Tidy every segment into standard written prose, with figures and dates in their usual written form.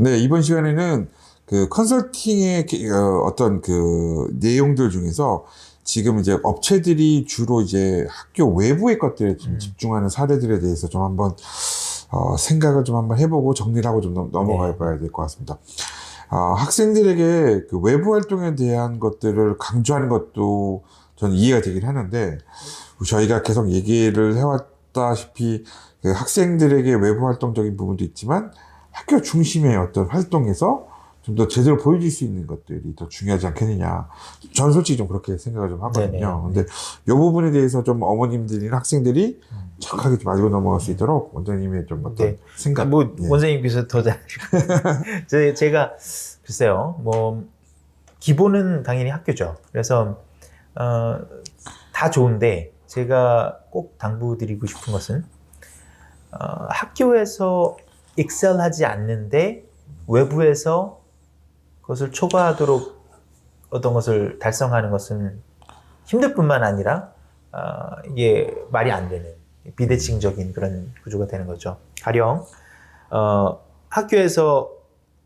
네, 이번 시간에는 그 컨설팅의 어떤 그 내용들 중에서 지금 이제 업체들이 주로 이제 학교 외부의 것들에 좀 집중하는 사례들에 대해서 좀 한번 생각을 좀 한번 해보고 정리를 하고 좀 넘어가 봐야 될 것 같습니다. 학생들에게 그 외부 활동에 대한 것들을 강조하는 것도 저는 이해가 되긴 하는데, 저희가 계속 얘기를 해왔다시피 그 학생들에게 외부 활동적인 부분도 있지만 학교 중심의 어떤 활동에서 좀 더 제대로 보여줄 수 있는 것들이 더 중요하지 않겠느냐. 저는 솔직히 좀 그렇게 생각을 좀 하거든요. 근데 이 부분에 대해서 좀 어머님들이나 학생들이 정확하게 좀 알고 넘어갈 수 있도록 원장님의 좀 어떤 생각. 원장님께서 더 잘하시고. 제가, 글쎄요, 기본은 당연히 학교죠. 그래서, 다 좋은데, 제가 꼭 당부드리고 싶은 것은, 학교에서 익셀하지 않는데, 외부에서 그것을 초과하도록 어떤 것을 달성하는 것은 힘들 뿐만 아니라 이게 말이 안 되는 비대칭적인 그런 구조가 되는 거죠. 가령 학교에서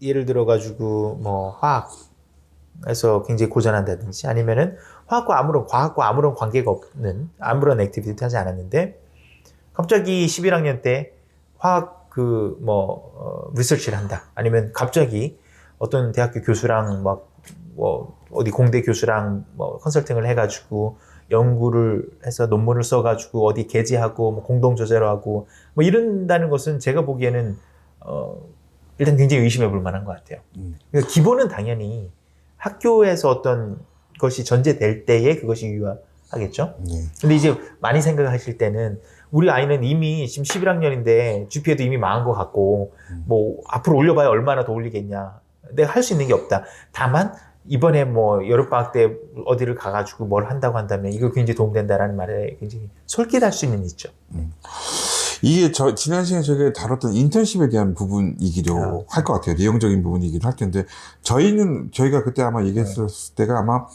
예를 들어 가지고 화학에서 굉장히 고전한다든지 아니면은 과학과 아무런 관계가 없는 아무런 액티비티 하지 않았는데 갑자기 11학년 때 화학 리서치를 한다. 아니면 갑자기 어떤 대학교 교수랑 어디 공대 교수랑 컨설팅을 해가지고 연구를 해서 논문을 써가지고 어디 게재하고 공동 저자로 하고 이런다는 것은 제가 보기에는 일단 굉장히 의심해 볼 만한 것 같아요. 그러니까 기본은 당연히 학교에서 어떤 것이 전제될 때에 그것이 유효하겠죠. 근데 이제 많이 생각하실 때는 우리 아이는 이미 지금 11학년인데 GPA도 이미 망한 것 같고 앞으로 올려봐야 얼마나 더 올리겠냐. 내가 할 수 있는 게 없다. 다만 이번에 여름방학 때 어디를 가가지고 뭘 한다고 한다면 이거 굉장히 도움된다라는 말에 굉장히 솔깃할 수는 있죠. 이게 지난 시간에 저희가 다뤘던 인턴십에 대한 부분이기도 할 것 같아요. 내용적인 부분이기도 할 텐데 저희가 그때 아마 얘기했을 때가 아마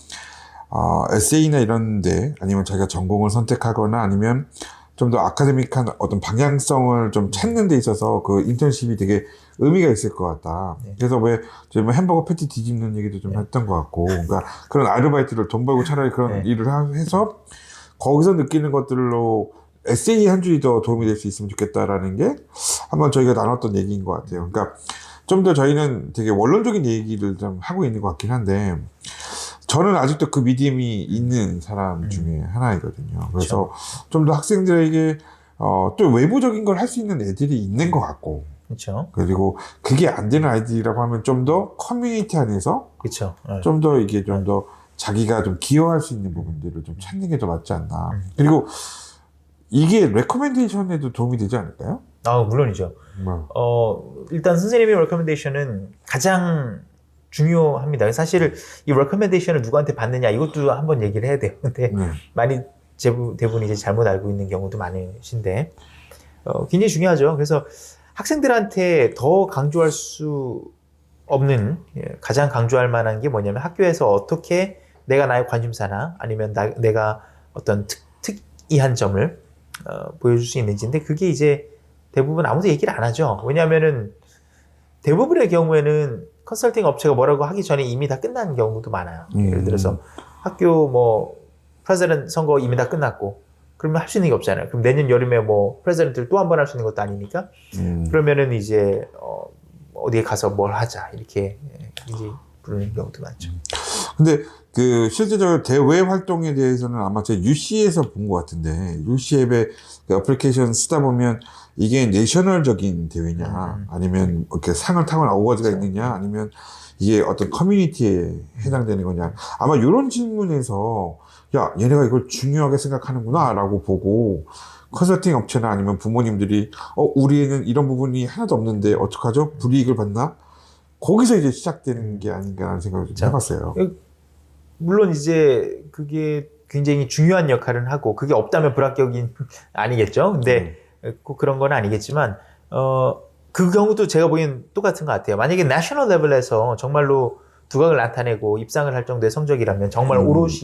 에세이나 이런데 아니면 자기가 전공을 선택하거나 아니면 좀 더 아카데믹한 어떤 방향성을 좀 찾는 데 있어서 그 인턴십이 되게 의미가 있을 것 같다. 그래서 저희 햄버거 패티 뒤집는 얘기도 좀 했던 것 같고, 그러니까 그런 아르바이트를 돈 벌고 차라리 그런 일을 해서 거기서 느끼는 것들로 에세이 한 줄이 더 도움이 될 수 있으면 좋겠다라는 게 한번 저희가 나눴던 얘기인 것 같아요. 그러니까 좀 더 저희는 되게 원론적인 얘기를 좀 하고 있는 것 같긴 한데, 저는 아직도 그 믿음이 있는 사람 중에 하나이거든요. 그래서 좀 더 학생들에게 또 외부적인 걸 할 수 있는 애들이 있는 것 같고, 그리고 그게 안 되는 아이들이라고 하면 좀 더 커뮤니티 안에서 좀 더 이게 좀 더 자기가 좀 기여할 수 있는 부분들을 좀 찾는 게 더 맞지 않나. 그리고 이게 레코멘데이션에도 도움이 되지 않을까요? 물론이죠. 일단 선생님의 레코멘데이션은 가장 중요합니다. 사실 이 레코멘데이션을 누구한테 받느냐 이것도 한번 얘기를 해야 돼요. 근데 많이 대부분 이제 잘못 알고 있는 경우도 많으신데 굉장히 중요하죠. 그래서 학생들한테 더 강조할 수 없는 가장 강조할 만한 게 뭐냐면 학교에서 어떻게 내가 나의 관심사나 아니면 내가 어떤 특이한 점을 보여줄 수 있는지인데 그게 이제 대부분 아무도 얘기를 안 하죠. 왜냐하면은 대부분의 경우에는 컨설팅 업체가 뭐라고 하기 전에 이미 다 끝난 경우도 많아요. 예를 들어서 학교 프레지던트 선거 이미 다 끝났고 그러면 할 수 있는 게 없잖아요. 그럼 내년 여름에 프레지던트를 또 한 번 할 수 있는 것도 아니니까 그러면은 이제 어디에 가서 뭘 하자 이렇게 이제 부르는 경우도 많죠. 근데 그 실제적으로 대외 활동에 대해서는 아마 제가 UC에서 본 것 같은데 UC앱의 그 애플리케이션 쓰다 보면 이게 내셔널적인 대회냐 아니면 이렇게 상을 타건 어워즈가 있느냐 아니면 이게 어떤 커뮤니티에 해당되는 거냐 아마 이런 질문에서 야 얘네가 이걸 중요하게 생각하는구나 라고 보고 컨설팅 업체나 아니면 부모님들이 우리는 이런 부분이 하나도 없는데 어떡하죠? 불이익을 받나? 거기서 이제 시작되는 게 아닌가라는 생각을 좀 해봤어요. 물론 이제 그게 굉장히 중요한 역할은 하고 그게 없다면 불합격인 아니겠죠. 근데 꼭 그런 건 아니겠지만 그 경우도 제가 보기엔 똑같은 것 같아요. 만약에 내셔널 레벨에서 정말로 두각을 나타내고 입상을 할 정도의 성적이라면 정말 오롯이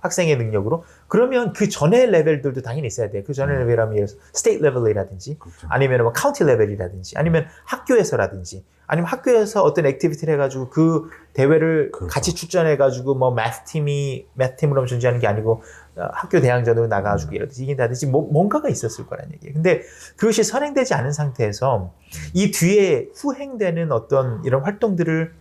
학생의 능력으로 그러면 그 전의 레벨들도 당연히 있어야 돼요. 그 전의 레벨이라면 예를 들어서 스테이트 레벨이라든지 그렇죠. 아니면 뭐 카운티 레벨이라든지 아니면 학교에서라든지 아니면 학교에서 어떤 액티비티를 해가지고 그 대회를 그렇죠. 같이 출전해가지고 뭐 매스 팀으로 존재하는 게 아니고 학교 대항전으로 나가가지고 예를 들어서 이긴다든지 뭔가가 있었을 거란 얘기예요. 근데 그것이 선행되지 않은 상태에서 이 뒤에 후행되는 어떤 이런 활동들을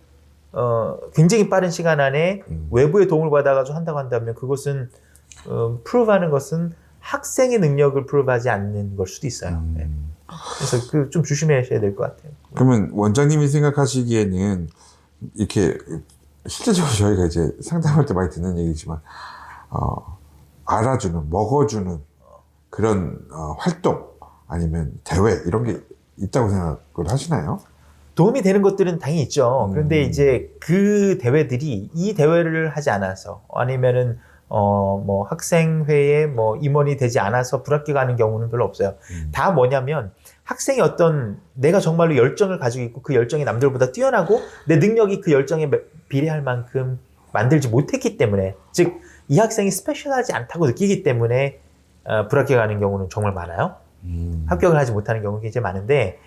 굉장히 빠른 시간 안에 외부의 도움을 받아가지고 한다고 한다면 그것은 프루브하는 것은 학생의 능력을 프루브하지 않는 걸 수도 있어요. 네. 그래서 그 좀 조심하셔야 될 것 같아요. 그러면 원장님이 생각하시기에는 이렇게 실제적으로 저희가 이제 상담할 때 많이 듣는 얘기지만 알아주는, 먹어주는 그런 활동 아니면 대회 이런 게 있다고 생각을 하시나요? 도움이 되는 것들은 당연히 있죠. 그런데 이제 그 대회들이 이 대회를 하지 않아서 아니면은 뭐 학생회에 뭐 임원이 되지 않아서 불합격 하는 경우는 별로 없어요. 다 뭐냐면 학생이 어떤 내가 정말로 열정을 가지고 있고 그 열정이 남들보다 뛰어나고 내 능력이 그 열정에 비례할 만큼 만들지 못했기 때문에 즉 이 학생이 스페셜하지 않다고 느끼기 때문에 불합격하는 경우는 정말 많아요. 합격을 하지 못하는 경우가 굉장히 많은데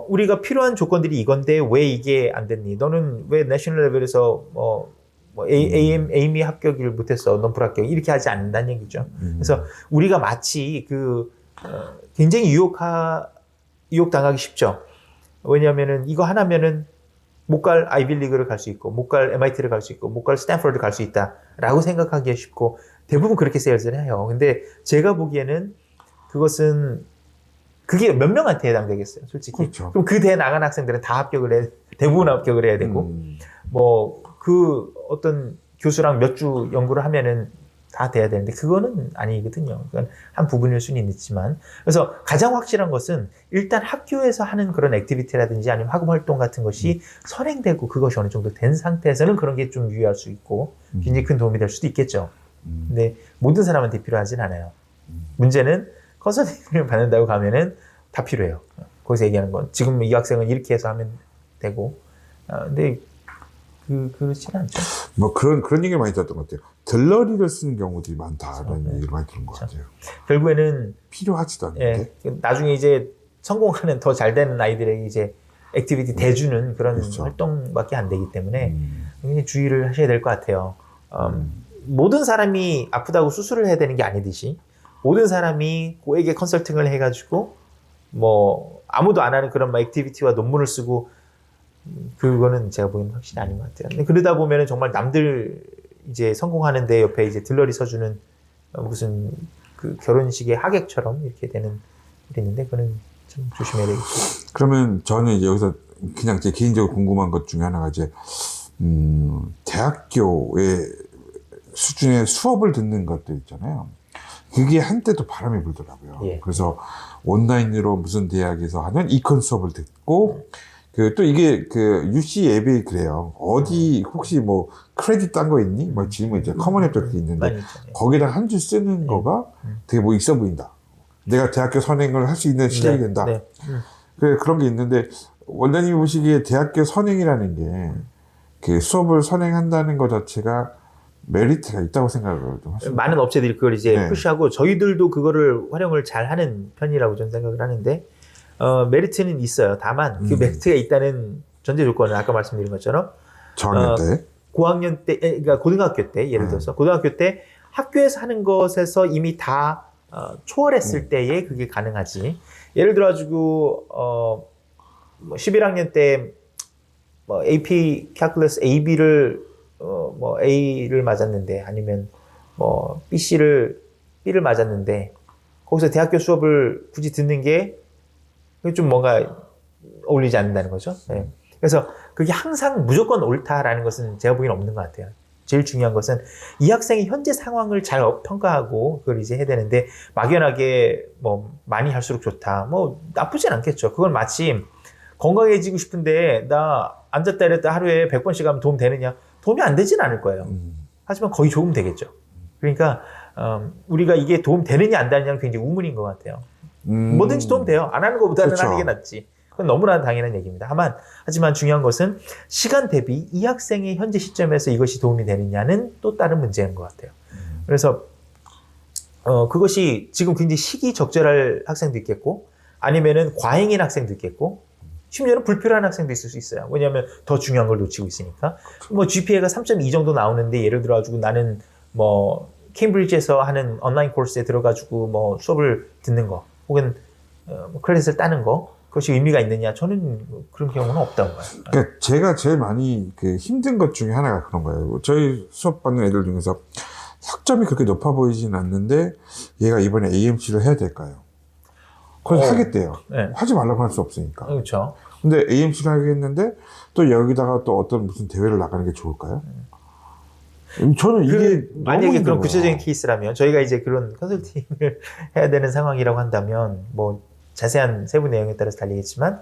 우리가 필요한 조건들이 이건데 왜 이게 안 됐니? 너는 왜 내셔널 레벨에서 에임이 합격을 못했어? 넌 불합격. 이렇게 하지 않는다는 얘기죠. 그래서 우리가 마치 굉장히 유혹당하기 쉽죠. 왜냐하면은 이거 하나면은 못 갈 아이비리그를 갈 수 있고, 못 갈 MIT를 갈 수 있고, 못 갈 스탠퍼드를 갈 수 있다라고 생각하기가 쉽고 대부분 그렇게 세일즈를 해요. 근데 제가 보기에는 그게 몇 명한테 해당되겠어요, 솔직히. 그렇죠. 그럼 그 대회 나간 학생들은 다 대부분 합격을 해야 되고, 어떤 교수랑 몇 주 연구를 하면은 다 돼야 되는데, 그거는 아니거든요. 그건 한 부분일 수는 있지만. 그래서 가장 확실한 것은 일단 학교에서 하는 그런 액티비티라든지 아니면 학업 활동 같은 것이 선행되고 그것이 어느 정도 된 상태에서는 그런 게 좀 유의할 수 있고, 굉장히 큰 도움이 될 수도 있겠죠. 근데 모든 사람한테 필요하진 않아요. 문제는 컨설팅을 받는다고 가면은 다 필요해요. 거기서 얘기하는 건 지금 이 학생은 이렇게 해서 하면 되고, 근데 그렇지는 않죠. 뭐 그런 얘기를 많이 들었던 것 같아요. 들러리를 쓰는 경우들이 많다라는 얘기를 많이 들은 것 같아요. 결국에는 필요하지도 않은데. 나중에 이제 성공하는 더 잘 되는 아이들에게 이제 액티비티 대주는 그런 그렇죠. 활동밖에 안 되기 때문에 굉장히 주의를 하셔야 될 것 같아요. 모든 사람이 아프다고 수술을 해야 되는 게 아니듯이 모든 사람이 고액의 컨설팅을 해가지고 뭐 아무도 안 하는 그런 액티비티와 논문을 쓰고 그거는 제가 보기에는 확실히 아닌 것 같아요. 근데 그러다 보면은 정말 남들 이제 성공하는데 옆에 이제 들러리 서주는 무슨 그 결혼식의 하객처럼 이렇게 되는 일이 있는데 그거는 좀 조심해야 되겠죠. 그러면 저는 이제 여기서 그냥 제 개인적으로 궁금한 것 중에 하나가 이제 대학교의 수준의 수업을 듣는 것들 있잖아요. 그게 한때도 바람이 불더라고요. 예. 그래서 온라인으로 무슨 대학에서 하는 이컨 수업을 듣고 또 이게 UC 앱이 그래요. 어디 혹시 뭐 크레딧 딴 거 있니? 뭐 질문 이제 커먼 앱도 그렇게 있는데 많이 있죠. 거기다 한 줄 쓰는 거가 되게 뭐 있어 보인다. 내가 대학교 선행을 할 수 있는 실력이 된다. 네. 그런 게 있는데 원장님이 보시기에 대학교 선행이라는 게 그 수업을 선행한다는 것 자체가 메리트가 있다고 생각을 좀 하십니까? 많은 업체들이 그걸 이제 네. 푸시하고 저희들도 그거를 활용을 잘 하는 편이라고 저는 생각을 하는데 메리트는 있어요. 다만 그 메리트가 있다는 전제 조건은 아까 말씀드린 것처럼 저학년 때 고학년 때, 그러니까 고등학교 때 예를 들어서 고등학교 때 학교에서 하는 것에서 이미 다 초월했을 때에 그게 가능하지. 예를 들어가지고 뭐 11학년 때 뭐 AP Calculus AB를 뭐 A를 맞았는데 아니면 뭐 B를 맞았는데 거기서 대학교 수업을 굳이 듣는 게 좀 뭔가 어울리지 않는다는 거죠. 네. 그래서 그게 항상 무조건 옳다라는 것은 제가 보기에는 없는 것 같아요. 제일 중요한 것은 이 학생의 현재 상황을 잘 평가하고 그걸 이제 해야 되는데 막연하게 뭐 많이 할수록 좋다. 뭐 나쁘진 않겠죠. 그건 마치 건강해지고 싶은데 나 앉았다 일었다 하루에 100번씩 하면 도움 되느냐? 도움이 안 되진 않을 거예요. 하지만 거의 도움 되겠죠. 그러니까 우리가 이게 도움 되느냐 안 되느냐는 굉장히 우문인 것 같아요. 뭐든지 도움 돼요. 안 하는 것보다는 그렇죠. 하는 게 낫지. 그건 너무나 당연한 얘기입니다. 하지만 중요한 것은 시간 대비 이 학생의 현재 시점에서 이것이 도움이 되느냐는 또 다른 문제인 것 같아요. 그래서 그것이 지금 굉장히 시기적절할 학생도 있겠고 아니면은 과잉인 학생도 있겠고 심지어는 불필요한 학생도 있을 수 있어요. 왜냐하면 더 중요한 걸 놓치고 있으니까. 뭐 GPA가 3.2 정도 나오는데 예를 들어가지고 나는 뭐 케임브리지에서 하는 온라인 코र्스에 들어가지고 뭐 수업을 듣는 거 혹은 크레딧을 따는 거 그것이 의미가 있느냐? 저는 그런 경우는 없다고 봐요. 그러니까 제가 제일 많이 그 힘든 것 중에 하나가 그런 거예요. 저희 수업 받는 애들 중에서 학점이 그렇게 높아 보이진 않는데 얘가 이번에 AMC를 해야 될까요? 그래서 하겠대요. 네. 하지 말라고 할 수 없으니까. 그렇죠. 근데 AMC를 하겠는데 또 여기다가 또 어떤 무슨 대회를 나가는 게 좋을까요? 저는 이게 만약에 그런 구체적인 케이스라면 저희가 이제 그런 컨설팅을 해야 되는 상황이라고 한다면 뭐 자세한 세부 내용에 따라서 달리겠지만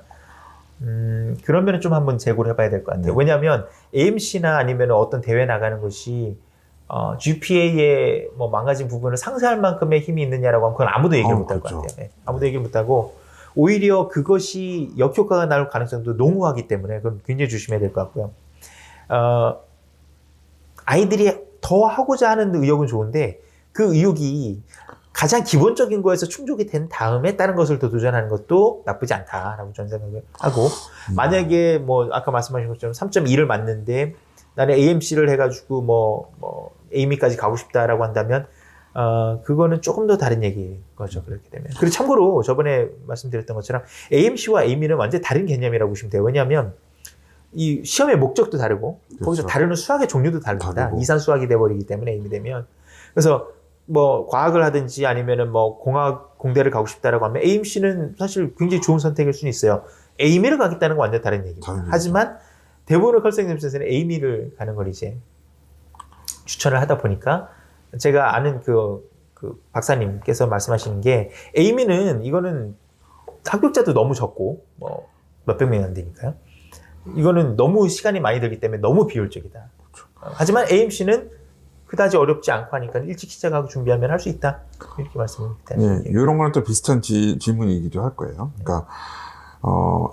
그러면 좀 한번 재고를 해봐야 될 것 같아요. 왜냐하면 AMC나 아니면 어떤 대회 나가는 것이 GPA에 뭐 망가진 부분을 상쇄할 만큼의 힘이 있느냐라고 하면 그건 아무도 얘기를 못할 그렇죠. 것 같아요. 네. 아무도 얘기를 못하고 오히려 그것이 역효과가 나올 가능성도 농후하기 때문에 그건 굉장히 조심해야 될 것 같고요. 아이들이 더 하고자 하는 의욕은 좋은데 그 의욕이 가장 기본적인 거에서 충족이 된 다음에 다른 것을 더 도전하는 것도 나쁘지 않다라고 저는 생각을 하고 만약에 뭐 아까 말씀하신 것처럼 3.2를 맞는데 나는 AMC를 해가지고 뭐 에이미까지 가고 싶다라고 한다면 그거는 조금 더 다른 얘기인 거죠. 그렇게 되면. 그리고 참고로 저번에 말씀드렸던 것처럼 AMC와 에이미는 완전히 다른 개념이라고 보시면 돼요. 왜냐하면 이 시험의 목적도 다르고 그렇죠. 거기서 다루는 수학의 종류도 다릅니다. 다르고. 이산 수학이 돼버리기 때문에 에이미 되면 그래서 뭐 과학을 하든지 아니면은 뭐 공대를 가고 싶다라고 하면 AMC는 사실 굉장히 좋은 선택일 수는 있어요. 에이미를 가겠다는 건 완전 다른 얘기입니다. 하지만 대부분의 컬생님께서는 에이미를 가는 걸 이제 추천을 하다 보니까 제가 아는 그 박사님께서 말씀하시는 게 에이미는 이거는 합격자도 너무 적고 뭐 몇백 명이 안 되니까요. 이거는 너무 시간이 많이 들기 때문에 너무 비효율적이다. 하지만 AMC는 그다지 어렵지 않고 하니까 일찍 시작하고 준비하면 할 수 있다. 이렇게 말씀을 드립니다. 네, 이런 거는 또 비슷한 질문이기도 할 거예요. 그러니까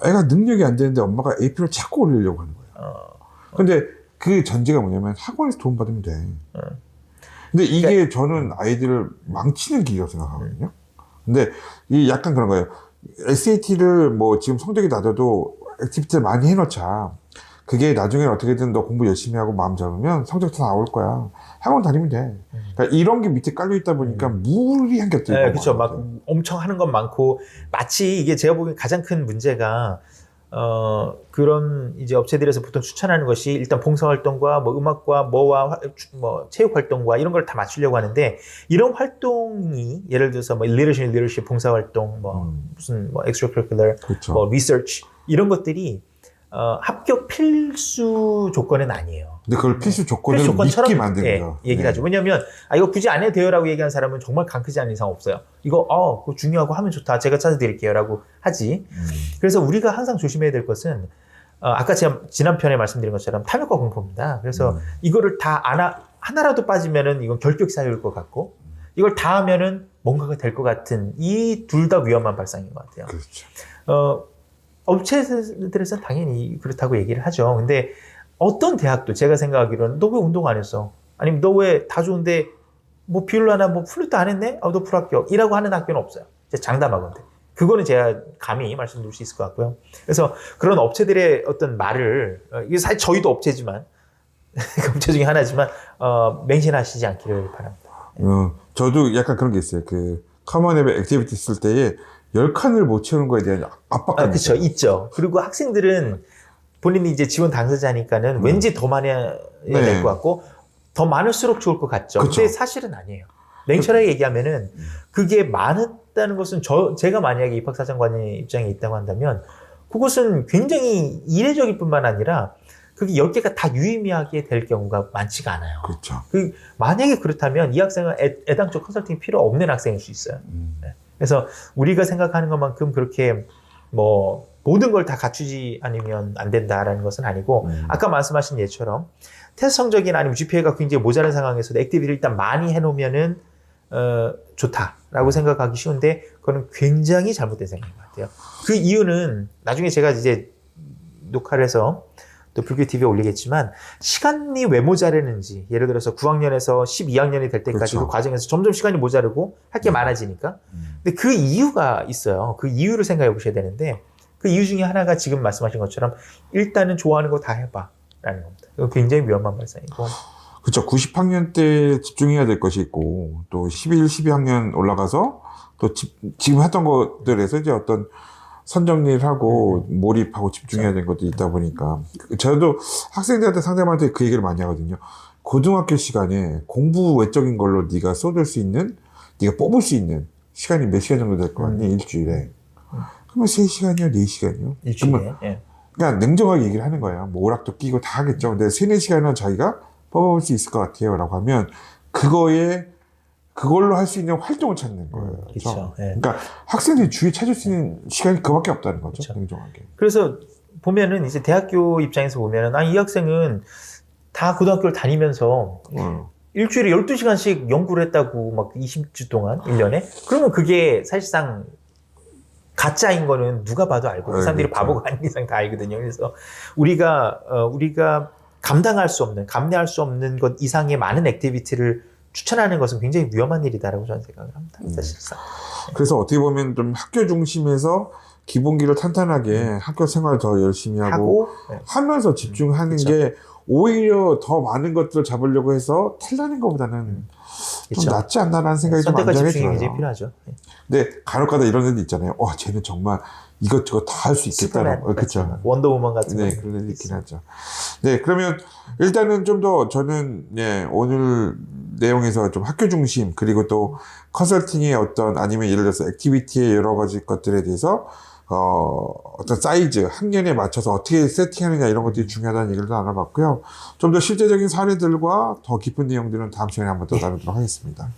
애가 능력이 안 되는데 엄마가 AP를 자꾸 올리려고 하는 거예요. 근데 그 전제가 뭐냐면 학원에서 도움 받으면 돼. 근데 이게 저는 아이들을 망치는 길이라고 생각하거든요. 근데 이 약간 그런 거예요. SAT를 뭐 지금 성적이 낮아도 액티비티를 많이 해놓자. 그게 나중에 어떻게든 너 공부 열심히 하고 마음 잡으면 성적 다 나올 거야. 학원 다니면 돼. 그러니까 이런 게 밑에 깔려 있다 보니까 무리한 것들이 네, 그렇죠. 막 엄청 하는 건 많고 마치 이게 제가 보기엔 가장 큰 문제가 그런 이제 업체들에서 보통 추천하는 것이 일단 봉사활동과 뭐 음악과 뭐 체육활동과 이런 걸 다 맞추려고 하는데 이런 활동이 예를 들어서 뭐 리더십 봉사활동 뭐 무슨 뭐 extracurricular 그렇죠. 뭐 research 이런 것들이 합격 필수 조건은 아니에요. 근데 그걸 필수 조건을 믿게 만드는 거죠. 얘기를 하죠. 왜냐하면 이거 굳이 안 해도 돼요라고 얘기하는 사람은 정말 강 크지 않은 이상 없어요. 이거 그거 중요하고 하면 좋다. 제가 찾아드릴게요라고 하지. 그래서 우리가 항상 조심해야 될 것은 아까 제가 지난 편에 말씀드린 것처럼 탐욕과 공포입니다. 그래서 이거를 다 하나라도 빠지면은 이건 결격 사유일 것 같고 이걸 다 하면은 뭔가가 될 것 같은 이 둘 다 위험한 발상인 것 같아요. 그렇죠. 업체들에서는 당연히 그렇다고 얘기를 하죠. 근데 어떤 대학도 제가 생각하기로는 너 왜 운동 안 했어? 아니면 너 왜 다 좋은데 뭐 비올라나 뭐 플루트 안 했네? 너 불합격이라고 하는 학교는 없어요. 장담하건대. 그거는 제가 감히 말씀드릴 수 있을 것 같고요. 그래서 그런 업체들의 어떤 말을 이게 사실 저희도 업체지만 업체 중에 하나지만 맹신하시지 않기를 바랍니다. 저도 약간 그런 게 있어요. 그 커먼앱에 액티비티 쓸 때에 10칸을 못 채우는 거에 대한 압박감이 그렇죠. 있죠. 그리고 학생들은 본인이 이제 지원 당사자니까는 왠지 더 많이 해야 될 것 같고 더 많을수록 좋을 것 같죠. 그쵸. 근데 사실은 아니에요. 냉철하게 얘기하면은 그게 많았다는 것은 제가 만약에 입학사정관의 입장에 있다고 한다면 그것은 굉장히 이례적일 뿐만 아니라 그게 10개가 다 유의미하게 될 경우가 많지가 않아요. 그렇죠. 만약에 그렇다면 이 학생은 애당초 컨설팅이 필요 없는 학생일 수 있어요. 네. 그래서 우리가 생각하는 것만큼 그렇게 뭐 모든 걸 다 갖추지 않으면 안 된다라는 것은 아니고 아까 말씀하신 예처럼 테스트 성적이나 아니면 GPA가 굉장히 모자란 상황에서도 액티비티를 일단 많이 해놓으면은 좋다라고 생각하기 쉬운데 그거는 굉장히 잘못된 생각인 것 같아요. 그 이유는 나중에 제가 이제 녹화를 해서 또 불교 TV에 올리겠지만 시간이 왜 모자르는지 예를 들어서 9학년에서 12학년이 될 때까지 그렇죠. 그 과정에서 점점 시간이 모자르고 할 게 많아지니까 근데 그 이유가 있어요. 그 이유를 생각해 보셔야 되는데 그 이유 중에 하나가 지금 말씀하신 것처럼 일단은 좋아하는 거 다 해봐 라는 겁니다. 이거 굉장히 위험한 발상이고 그렇죠. 90학년 때 집중해야 될 것이 있고, 또 11, 12학년 올라가서 또 지금 했던 것들에서 이제 어떤 선정리를 하고 몰입하고 집중해야 되는 것도 있다 보니까. 저도 학생들한테 상대방한테 그 얘기를 많이 하거든요. 고등학교 시간에 공부 외적인 걸로 네가 쏟을 수 있는, 네가 뽑을 수 있는 시간이 몇 시간 정도 될 거 같니? 일주일에. 그러면 3시간이요? 4시간이요? 일주일에 예. 그냥 냉정하게 얘기를 하는 거야. 뭐 오락도 끼고 다 하겠죠. 근데 3, 4시간은 자기가 뽑아볼 수 있을 것 같아요. 라고 하면 그걸로 할 수 있는 활동을 찾는 거예요. 그렇죠. 예. 그러니까 학생들이 주위에 찾을 수 있는 시간이 그밖에 없다는 거죠. 그렇죠. 냉정하게. 그래서 보면은 이제 대학교 입장에서 보면은 이 학생은 다 고등학교를 다니면서 일주일에 12시간씩 연구를 했다고 막 20주 동안 1년에 그러면 그게 사실상 가짜인 거는 누가 봐도 알고 그 사람들이 그렇죠. 바보가 아닌 이상 다 알거든요. 그래서 우리가 감당할 수 없는 감내할 수 없는 것 이상의 많은 액티비티를 추천하는 것은 굉장히 위험한 일이다라고 저는 생각을 합니다. 사실상. 그래서 어떻게 보면 좀 학교 중심에서 기본기를 탄탄하게 학교 생활 더 열심히 하고 네. 하면서 집중하는 그쵸. 게 오히려 더 많은 것들을 잡으려고 해서 탈나는 것보다는 좀 그쵸. 낫지 않나라는 생각이 좀 선택과 안전하게 집중이 들어요. 굉장히 필요하죠. 네. 근데 간혹가다 이런 애들 있잖아요. 쟤는 정말 이것저것 다 할 수 있겠다라고. 슈퍼맨 그렇죠. 같은 원더우먼 같은 네, 거. 그런 애들 있긴 하죠. 네, 그러면 일단은 좀 더 저는 오늘 내용에서 좀 학교 중심 그리고 또 컨설팅의 아니면 예를 들어서 액티비티의 여러 가지 것들에 대해서 어떤 사이즈, 학년에 맞춰서 어떻게 세팅하느냐 이런 것들이 중요하다는 얘기를 나눠봤고요. 좀 더 실제적인 사례들과 더 깊은 내용들은 다음 시간에 한번 더 나누도록 하겠습니다.